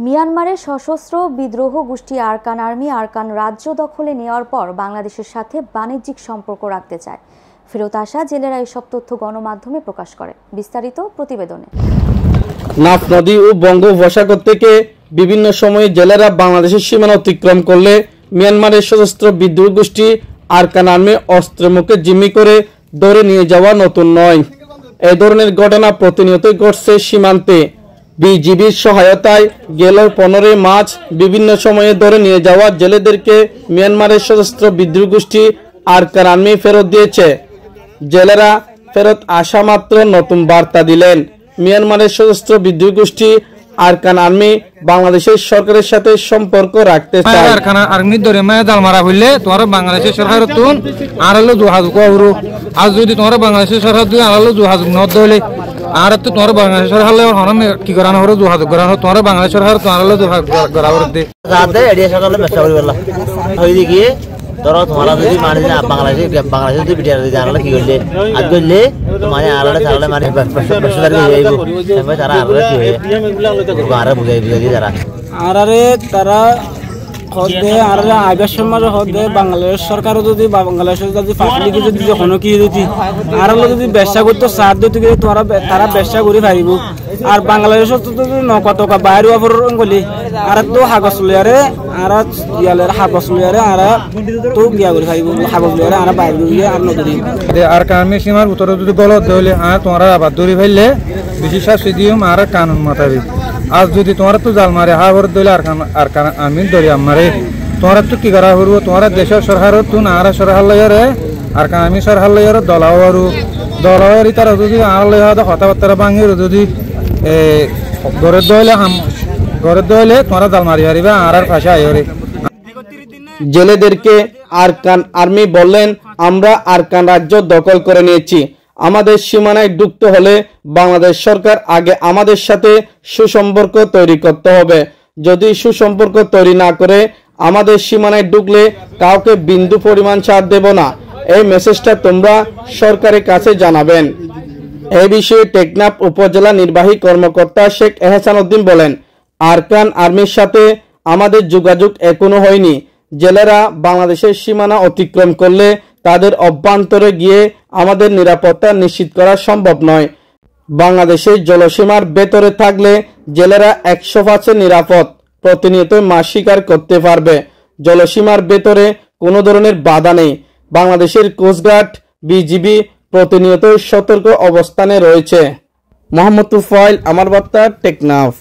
মিয়ানমারের সশস্ত্র বিদ্রোহ গোষ্ঠী আরকান আর্মি আরকান রাজ্য দখলে নেওয়ার পর বাংলাদেশের সাথে বাণিজ্যিক সম্পর্ক রাখতে চায়। ফেরত আসা জেলেরা এসব তথ্য গণমাধ্যমে প্রকাশ করে। বিস্তারিত প্রতিবেদনে। নাফ নদী ও বঙ্গোপসাগর থেকে বিভিন্ন সময়ে জেলেরা বাংলাদেশের সীমানা অতিক্রম করলে মিয়ানমারের সশস্ত্র বিদ্রোহ গোষ্ঠী আরকান আর্মি অস্ত্রের মুখে জিম্মি করে ধরে নিয়ে যাওয়া নতুন নয়। এ ধরনের ঘটনা প্রতিনিয়তই ঘটছে সীমান্তে। বিজিবির সহায়তায় গেল 15 মার্চ বিভিন্ন সময়ে ধরে নিয়ে যাওয়া জেলেদেরকে মিয়ানমারের সশস্ত্র বিদ্রোহ গোষ্ঠী আরকান আর্মি ফেরত দিয়েছে। জেলেরা ফেরত আসা মাত্র নতুন বার্তা দিলেন। মিয়ানমারের সশস্ত্র বিদ্রোহ গোষ্ঠী আরকান আর্মি বাংলাদেশের সরকারের সাথে সম্পর্ক রাখতে চায়। আরকান আর্মি ধরে মায়া জাল মারা হইলে তোমার বাংলাদেশের সরকার তুন আড়ালো যোগাযোগ করো। আর যদি তোমার বাংলাদেশের সরকার তুই আড়ালো যোগাযোগ ন ধরলে আর তো তোমার বাংলাদেশ সরকার হরম কি করানো হলো যোগাযোগ করানো তোমার বাংলাদেশ সরকার তোমার আড়ালো যোগাযোগ করা দে যাতে এডিয়া সরকার মেসা করি বললা হই দিকে ধরো তোমারা যদি মানে বাংলাদেশে যদি বিটিআর যদি আনলে কি করলে আজ করলে মানে আলাদা তাহলে মানে পেশাদার হয়ে যাইব তারপরে তারা আলাদা কি হয়ে আরে বুঝাই তারা আরে তারা হদে আরে আইবার সময় হদে বাংলাদেশ সরকার যদি বাংলাদেশের যদি ফাঁসলিকে যদি যখন কি যদি আর যদি ব্যবসা করতে সার দিতে গেলে তারা ব্যবসা করে পারিব। আর বাংলাদেশের তো যদি নকটকা বাইরে গলি আর তো কাগজ লইয়ারে আর ইয়ালের কাগজ লইয়ারে আর তো গিয়া করে পারিব কাগজ লইয়ারে আর বাইরে গিয়ে আর নদী আর কামে সীমার উত্তরে যদি গলত হইলে আর তোমরা আবার ধরে ফেললে বেশি শাস্তি দিও আর কানুন মোতাবেক। আজ যদি তোমার তো জাল মারে হাওর দইলে আর আমি ধরি আমারে তোমার তো কি করা হইব তোমার দেশের সরকার তুন আর সরকার লইয়ারে আর আমি সরকার লইয়ারে দলাওয়ারু দলাওয়ারি তারা যদি আর লইয়া কথাবার্তা ভাঙি যদি ঘরের দইলে তোমরা জাল মারি হারিবা আর ফাঁসে আইরে। জেলেদেরকে আরকান আর্মি বললেন, আমরা আরকান রাজ্য দখল করে নিয়েছি। আমাদের সীমানায় ঢুকতে হলে বাংলাদেশ সরকার আগে আমাদের সাথে সুসম্পর্ক তৈরি করতে হবে। যদি সুসম্পর্ক তৈরি না করে আমাদের সীমানায় ঢুকলে কাউকে বিন্দু পরিমাণ ছাড় দেব না। এই মেসেজটা তোমরা সরকারের কাছে জানাবেন। এই বিষয়ে টেকনাফ উপজেলা নির্বাহী কর্মকর্তা শেখ এহসান উদ্দিন বলেন, আরকান আর্মির সাথে আমাদের যোগাযোগ এখনো হয়নি। জেলেরা বাংলাদেশের সীমানা অতিক্রম করলে তাদের অভ্যন্তরে গিয়ে আমাদের নিরাপত্তা নিশ্চিত করা সম্ভব নয়। বাংলাদেশের জলসীমার ভেতরে থাকলে জেলেরা 100% নিরাপদ প্রতিনিয়ত মাছ শিকার করতে পারবে। জলসীমার ভেতরে কোনো ধরনের বাধা নেই। বাংলাদেশের কোস্টগার্ড বিজিবি প্রতিনিয়ত সতর্ক অবস্থানে রয়েছে। মোহাম্মদ তুফাইল, আমার বার্তা, টেকনাফ।